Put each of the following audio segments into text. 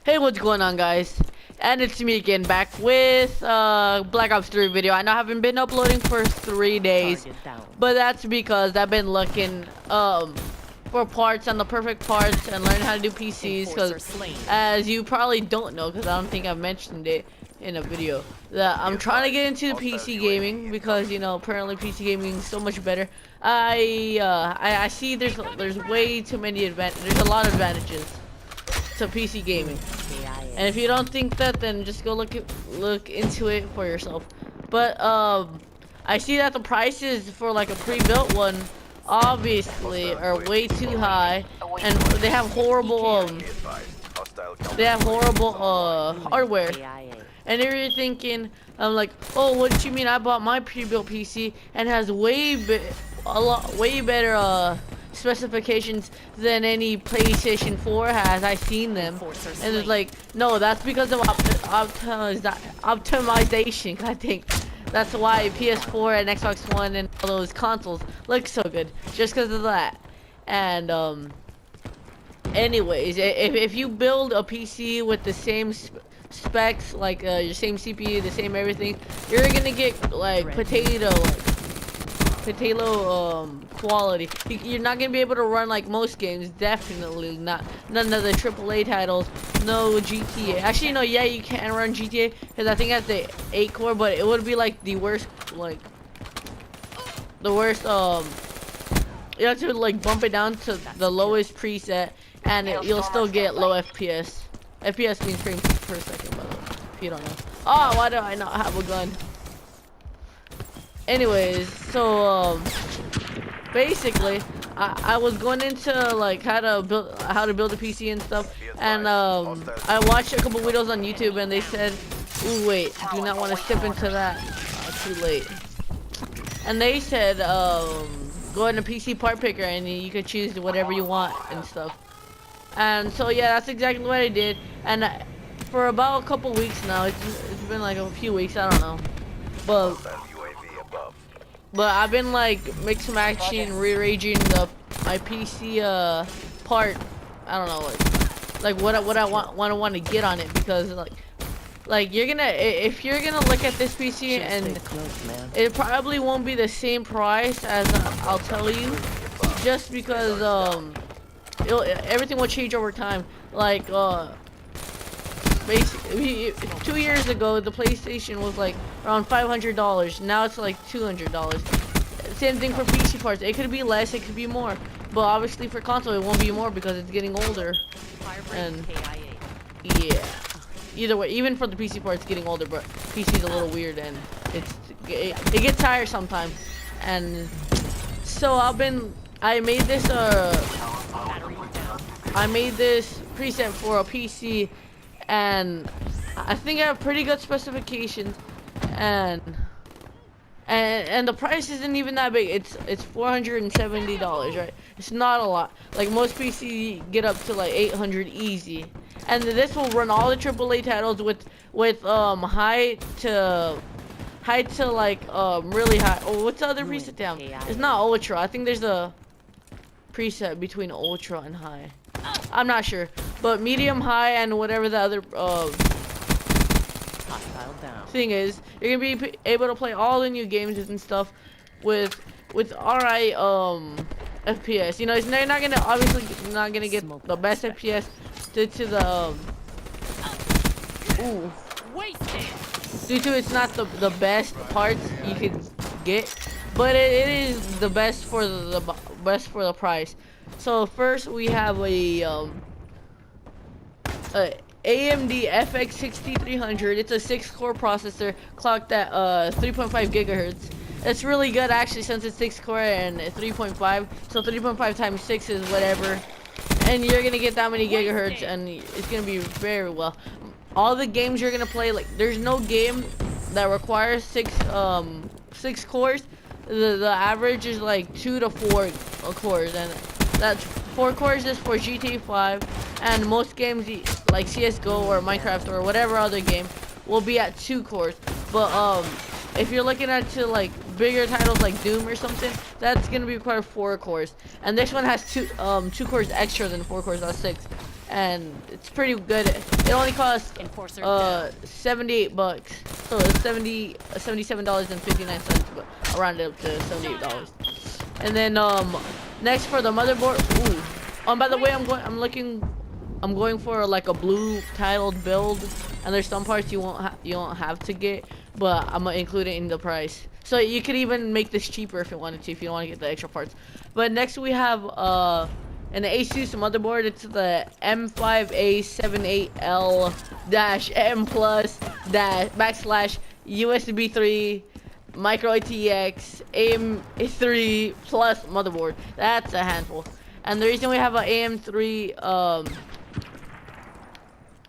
Hey, what's going on, guys? And it's me again, back with Black Ops 3 video. I know I haven't been uploading for 3 days, but that's because I've been looking for parts and the perfect parts and learning how to do PCs. Because as you probably don't know, because I don't think I've mentioned it in a video, that I'm trying to get into PC gaming because apparently PC gaming is so much better. I see there's way too many there's a lot of advantages to PC gaming. And if you don't think that, then just go look into it for yourself. But I see that the prices for like a pre-built one obviously are way too high, and they have horrible hardware. And if you're thinking, I'm like, oh, what do you mean? I bought my pre-built PC and has way better specifications than any PlayStation 4 has. I've seen them, and it's like, no, that's because of optimization. I think that's why PS4 and Xbox One and all those consoles look so good, just because of that. And anyways, if you build a PC with the same specs, like your same CPU, the same everything, you're gonna get like potato quality. You're not gonna be able to run like most games. Definitely not. None of the AAA titles. No GTA. Actually, no. Yeah, you can run GTA because I think that's the 8 core, but it would be like the worst. You have to like bump it down to the lowest preset, and you'll still get low FPS. FPS means frames per second, by the way, if you don't know. Oh, why do I not have a gun? Anyways, so basically, I was going into like how to build a PC and stuff, and I watched a couple videos on YouTube, and they said, "Ooh, wait, do not want to step into that. Too late." And they said, "Go into PC part picker, and you can choose whatever you want and stuff." And so yeah, that's exactly what I did. And for about a couple weeks now, it's been like a few weeks, I don't know, but I've been like mix matching, rearranging my PC part. I don't know, like what I want to get on it, because like you're gonna, if you're gonna look at this PC, and it probably won't be the same price as I'll tell you, just because everything will change over time. Like basically 2 years ago the PlayStation was like around $500. Now it's like $200. Same thing for PC parts. It could be less, it could be more, but obviously for console it won't be more because it's getting older. And yeah, either way, even for the PC part it's getting older, but PC is a little weird, and it gets tired sometimes. And so I made this preset for a PC, and I think I have pretty good specifications, and the price isn't even that big. It's $470, right? It's not a lot. Like most PC get up to like 800 easy, and this will run all the AAA titles with high to like really high. Oh, what's the other preset? Damn, it's not ultra. I think there's a preset between ultra and high. I'm not sure, but medium, high, and whatever the other thing is, you're gonna be able to play all the new games and stuff with alright FPS. You're not gonna, obviously not gonna get the best FPS due to the due to it's not the best parts you could get, but it is the best for the price. So first we have a AMD FX 6300. It's a 6-core processor clocked at 3.5 gigahertz. It's really good actually, since it's 6-core and 3.5. So 3.5 times 6 is whatever, and you're gonna get that many gigahertz, and it's gonna be very well. All the games you're gonna play, like there's no game that requires 6 cores. The average is like 2 to 4 cores, and that's 4 cores is for GTA 5, and most games like CS:GO or Minecraft or whatever other game will be at 2 cores. But if you're looking at like bigger titles like Doom or something, that's gonna be required 4 cores, and this one has 2 cores extra than 4 cores. That's 6. and it's pretty good. It only costs 78 bucks, so it's $77.59, but I'll round it up to $78. And then next for the motherboard. Ooh. By the way, I'm going for like a blue titled build, and there's some parts you won't have to get, but I'm gonna include it in the price. So you could even make this cheaper if you wanted to, if you don't want to get the extra parts. But next we have an ASUS motherboard. It's the M5A78L-M plus /USB 3 micro ATX AM3 plus motherboard. That's a handful. And the reason we have an AM3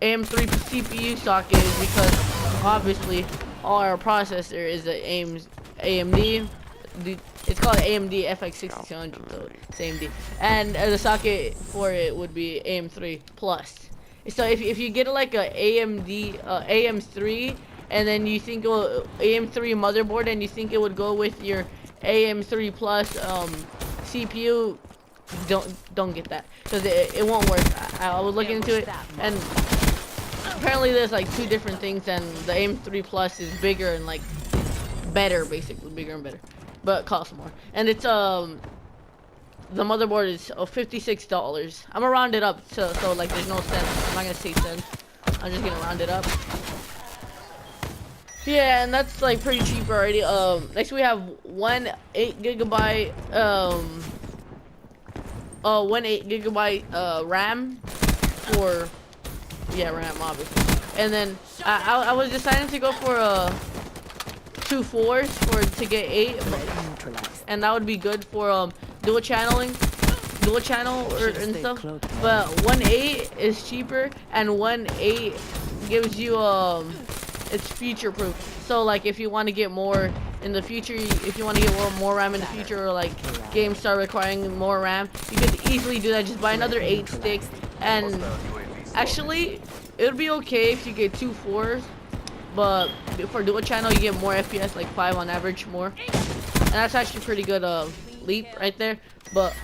CPU socket is because obviously our processor is an AMD. It's called AMD FX6200, so it's AMD. And the socket for it would be AM3 plus. So if you get like a AMD AM3, and then you think AM3 motherboard, and you think it would go with your AM3 plus CPU, don't get that, because it won't work. I was looking into it, and apparently there's like two different things, and the AM3 plus is bigger and like better, basically bigger and better, but costs more. And it's the motherboard is $56. I'm gonna round it up so like there's no cents. I'm not gonna say cents. I'm just gonna round it up. Yeah, and that's like pretty cheap already. Next we have one 8 GB RAM for RAM obviously. And then I was deciding to go for 2 4s to get 8, and that would be good for dual channel and stuff. But 1 8 is cheaper, and 1 8 gives you it's future proof. So like if you want to get more in the future, if you want to get more RAM in the future, or like games start requiring more RAM, you could easily do that. Just buy another 8 stick, and actually it would be okay if you get 2 4s, but for dual channel you get more FPS, like 5 on average more, and that's actually pretty good leap right there. But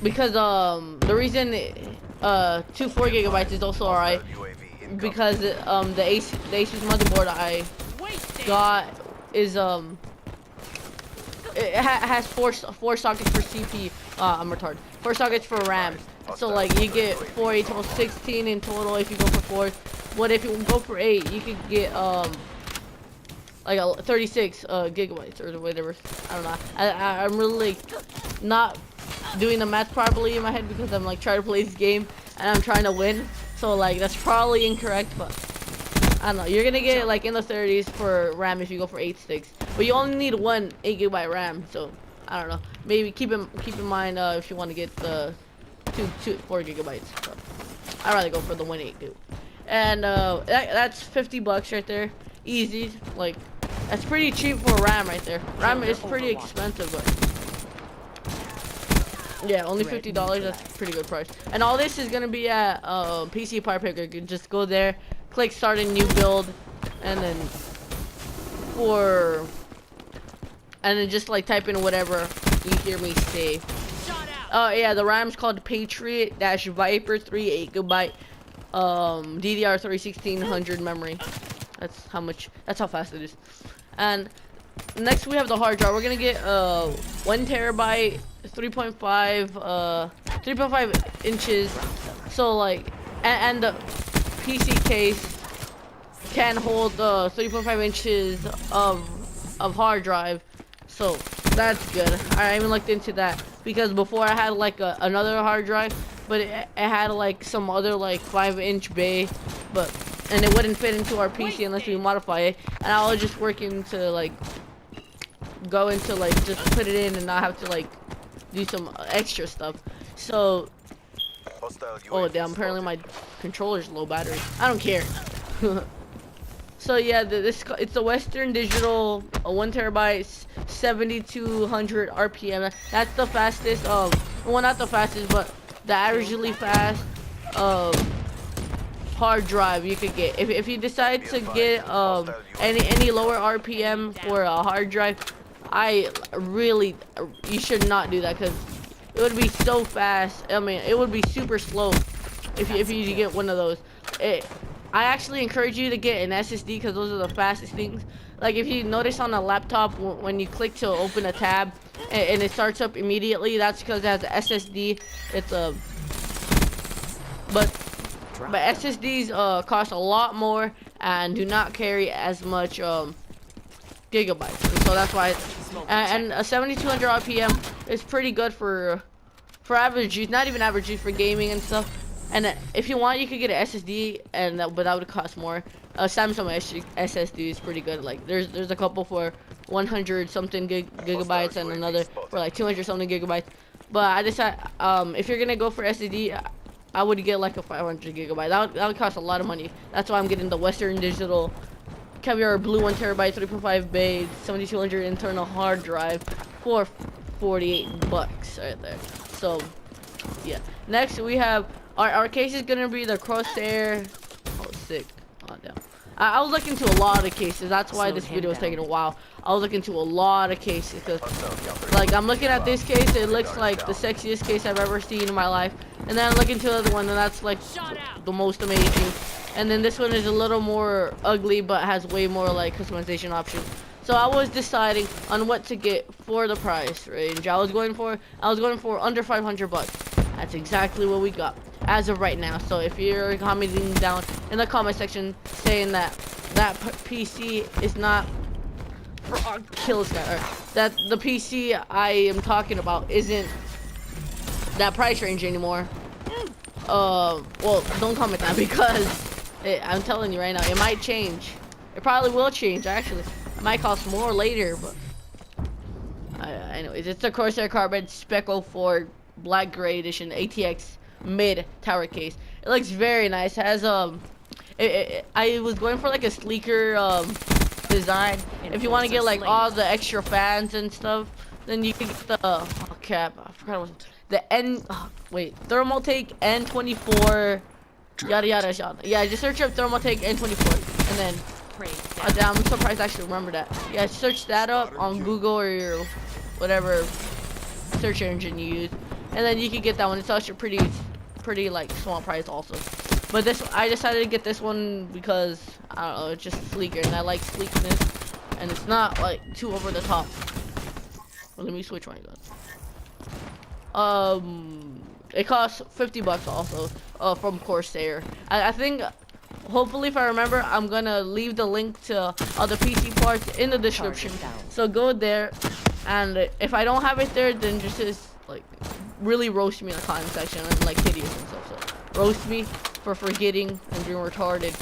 because the reason 2 4 GB is also alright, because the Asus motherboard I got is it has four sockets for CPU. I'm retarded. 4 sockets for RAM. So like you get 4 8 total, 16 in total if you go for 4. But if you go for 8, you could get like 36 gigabytes or whatever. I don't know. I'm really not doing the math properly in my head, because I'm like trying to play this game and I'm trying to win. So like that's probably incorrect, but I don't know. You're gonna get like in the 30s for RAM if you go for 8 sticks, but you only need one 8 GB RAM. So I don't know. Maybe keep in mind if you want to get the 4 gigabytes. So I'd rather go for the 1 8 dude. And that's $50 right there, easy. Like that's pretty cheap for RAM right there. RAM is pretty expensive, but yeah, only $50. That's a pretty good price. And all this is gonna be at PC Power Picker. You can just go there, click start a new build, and then just like type in whatever you hear me say. Oh yeah, the RAM's called Patriot-Viper 3 8 GB DDR3 1600 memory. That's how fast it is. And next we have the hard drive. We're gonna get 1 terabyte 3.5 inches. So like, and the PC case can hold 3.5 inches of hard drive. So that's good. I even looked into that, because before I had like another hard drive, but it had like some other like 5-inch bay, and it wouldn't fit into our PC unless we modify it. And I was just working to like go into like just put it in and not have to like do some extra stuff. So oh damn, apparently my controller's low battery. I don't care. So yeah, it's a Western Digital 1 terabyte 7200 RPM. That's the fastest well, not the fastest, but the averagely fast hard drive you could get. If you decide to get any lower RPM for a hard drive, you should not do that, because it would be so fast. I mean, it would be super slow if you get one of those. I actually encourage you to get an SSD because those are the fastest things. Like if you notice on a laptop when you click to open a tab and it starts up immediately, that's because it has an SSD. It's a but SSDs cost a lot more and do not carry as much gigabytes, and so that's why. And a 7200 RPM is pretty good for average use, not even average use, for gaming and stuff. And if you want, you could get an SSD, but that would cost more. Samsung SSD is pretty good. Like there's a couple for 100 something gigabytes and another for like 200 something gigabytes. But I decided if you're gonna go for SSD, I would get like a 500 gigabyte. That would cost a lot of money. That's why I'm getting the Western Digital Caviar Blue 1 terabyte 3.5 bay 7200 internal hard drive for $48 right there. So yeah. Next we have our case is gonna be the Crosshair. Oh, sick. Oh, damn. I was looking into a lot of cases. That's why this video is taking a while. I was looking into a lot of cases because, like, I'm looking at this case. It looks like the sexiest case I've ever seen in my life. And then I look into the other one, and that's like the most amazing. And then this one is a little more ugly, but has way more like customization options. So I was deciding on what to get for the price range. I was going for under 500 bucks. That's exactly what we got as of right now. So if you're commenting down in the comment section saying that PC is not for kill this guy, or that the PC I am talking about isn't that price range anymore, well, don't comment that because I'm telling you right now, it might change. It probably will change actually. It might cost more later, but anyways, it's the Corsair Carbon Spec 04 Black Gray Edition ATX mid tower case. It looks very nice. It has I was going for like a sleeker design. If you want to get like all the extra fans and stuff, then you can get the cap. I forgot what the Thermaltake N24 yada yada yada. Yeah, just search up Thermaltake N24 and then I'm surprised I actually remember that. Yeah, search that up on Google or your whatever search engine you use, and then you can get that one. It's actually pretty like small price also. But I decided to get this one because I don't know, it's just sleeker and I like sleekness and it's not like too over the top. Well, let me switch my gun. It costs $50 also from Corsair. I think hopefully if I remember, I'm gonna leave the link to other PC parts in the description. So go there, and if I don't have it there, then just like really roast me in the comment section and like hideous and stuff. So roast me for forgetting and being retarded.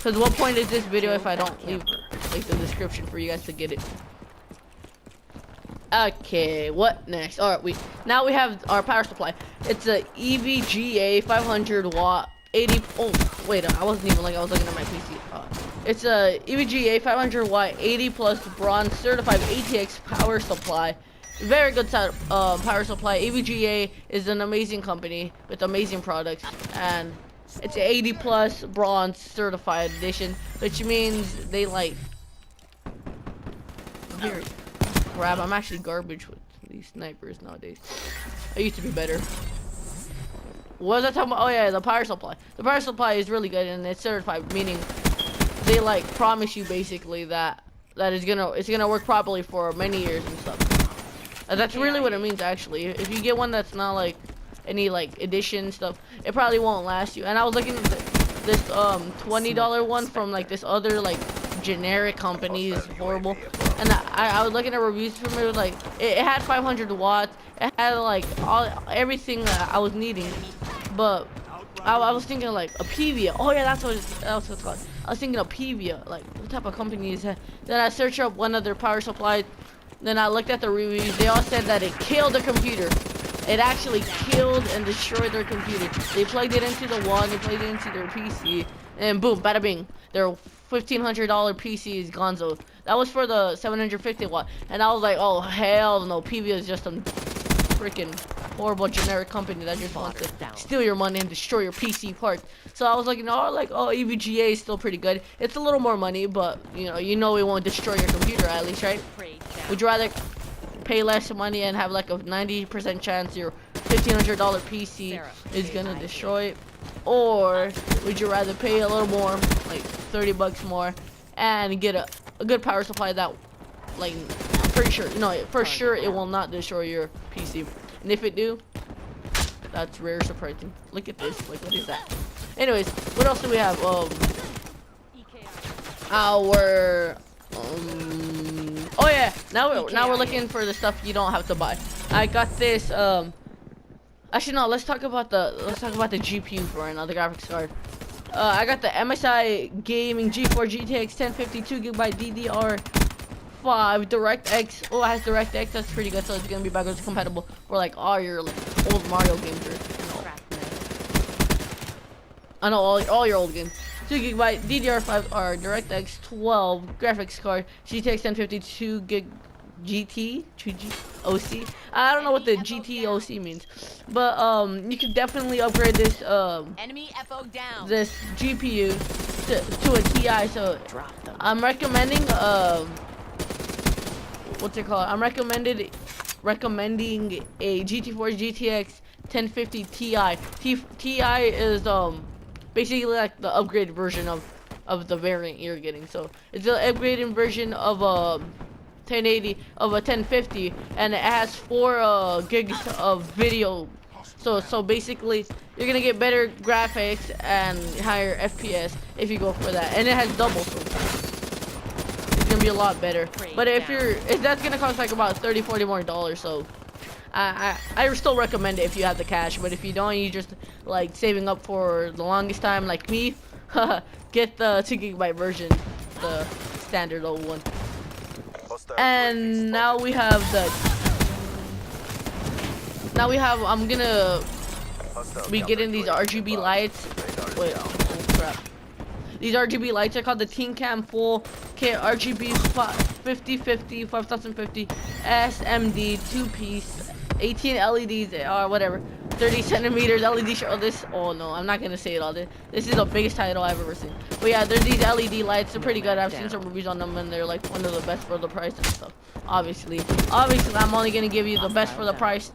Cause what point is this video if I don't leave like the description for you guys to get it? Okay, what next? Alright, now we have our power supply. It's a EVGA 500 watt 80. Oh wait, I wasn't even like I was looking at my PC. It's a EVGA 500 watt 80 plus bronze certified ATX power supply. Very good power supply. EVGA is an amazing company with amazing products, and it's an 80 plus bronze certified edition, which means they like. Here, crap! I'm actually garbage with these snipers nowadays. I used to be better. What was I talking about? Oh yeah, the power supply. The power supply is really good and it's certified, meaning they like promise you basically that it's gonna work properly for many years and stuff. That's really what it means actually. If you get one that's not like any like edition stuff, it probably won't last you. And I was looking at this $20 one from like this other like generic company is horrible. And I was looking at reviews from it. Like it had 500 watts. It had like everything that I was needing. But I was thinking like a Pevia. Oh yeah, that's what it's called. I was thinking of Pevia. Like what type of company is that? Then I searched up one of their power supplies. Then I looked at the reviews. They all said that it killed the computer. It actually killed and destroyed their computer. They plugged it into the wall. They plugged it into their PC, and boom, bada bing. Their $1,500 PC is gonzo. That was for the 750 watt, and I was like, oh hell no, Pevia is just some freaking horrible generic company that just wants to steal your money and destroy your PC parts. So I was like, EVGA is still pretty good. It's a little more money, but you know it won't destroy your computer at least, right? Would you rather pay less money and have like a 90% chance your $1,500 PC is gonna destroy it? Or would you rather pay a little more, like 30 bucks more, and get a good power supply that, like, I'm pretty sure, for sure it will not destroy your PC. And if it do, that's rare surprising. Look at this, like, what is that? Anyways, what else do we have? Oh yeah, now we're looking for the stuff you don't have to buy. I got this, actually no, let's talk about the GPU for another graphics card. I got the MSI Gaming G4 GTX 1050 2GB DDR5 DirectX. Oh, it has DirectX. That's pretty good. So it's gonna be backwards compatible for like all your like, old Mario games or I know all your old games. 2GB DDR5 or DirectX 12 graphics card GTX 1050 2GB GT 2G OC. I don't know what the GT OC means, but you can definitely upgrade this this GPU to a Ti. So I'm recommending what's it called? I'm recommending a GT4 GTX 1050 Ti. Ti is basically like the upgraded version of the variant you're getting. So it's the upgraded version of 1080 of a 1050, and it has 4 gigs of video. So basically you're gonna get better graphics and higher FPS if you go for that, and it has double, so it's gonna be a lot better. But if that's gonna cost like about $30-40 more. So I still recommend it if you have the cash. But if you don't, you just like saving up for the longest time like me, get the 2GB version, the standard old one. And now we have I'm gonna be getting these RGB lights. Wait, oh crap. These RGB lights are called the Teen Cam Full Kit RGB 5050 5050 SMD 2-piece 18 LEDs or whatever 30 centimeters LED show. Oh no, I'm not gonna say it all. This is the biggest title I've ever seen. But yeah, there's these LED lights. They're pretty good. I've seen some reviews on them and they're like one of the best for the price and stuff. Obviously I'm only gonna give you the best for the price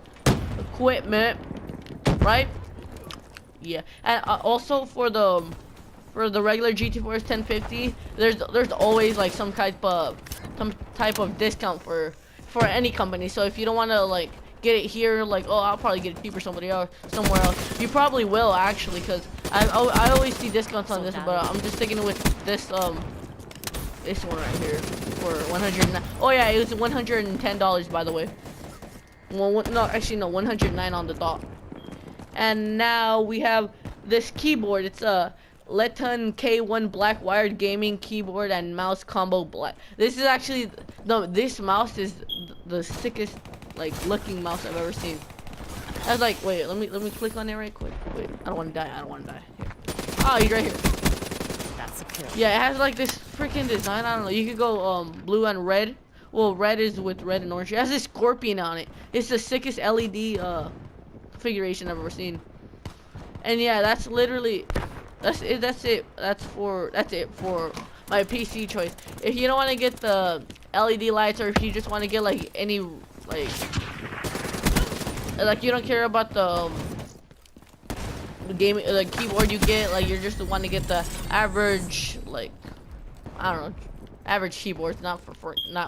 equipment, right? Yeah. And also for the regular GT4's 1050, there's always like some type of discount for any company. So if you don't want to like get it here, like, oh, I'll probably get it cheaper somewhere else. You probably will actually, because I always see discounts on this, but I'm just sticking with this this one right here for 109. Oh yeah, it was $110 by the way. Well, no, actually no, 109 on the dot. And now we have this keyboard. It's a Leton K1 black wired gaming keyboard and mouse combo black. This is actually this mouse is the sickest like looking mouse I've ever seen. I was like, wait, let me click on it right quick. Wait, I don't want to die. Here. Oh, he's right here. That's a kill. Yeah, it has like this freaking design. I don't know. You could go blue and red. Well, red is with red and orange. It has this scorpion on it. It's the sickest LED configuration I've ever seen. And yeah, that's literally that's it. That's it for my PC choice. If you don't want to get the LED lights, or if you just want to get like any like you don't care about the game, the keyboard you get, like you're just the one to get the average, like I don't know, average keyboards, not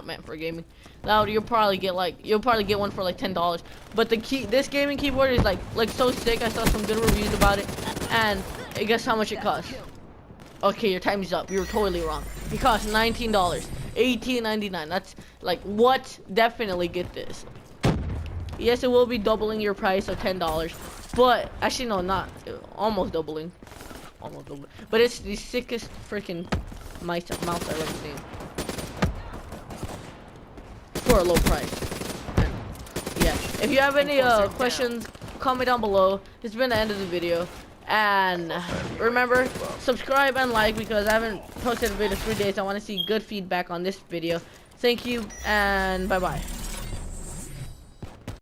meant for gaming. Now you'll probably get one for like $10. But this gaming keyboard is like so sick. I saw some good reviews about it, and guess how much it costs? Okay, your time is up. You were totally wrong. It costs $19, $18.99. That's like what? Definitely get this. Yes, it will be doubling your price of $10, but actually no, not almost doubling. But it's the sickest freaking mouse I've ever seen for a low price. And yeah, if you have any questions, comment down below. It's been the end of the video. And remember, subscribe and like, because I haven't posted a video in 3 days. I want to see good feedback on this video. Thank you, and bye bye.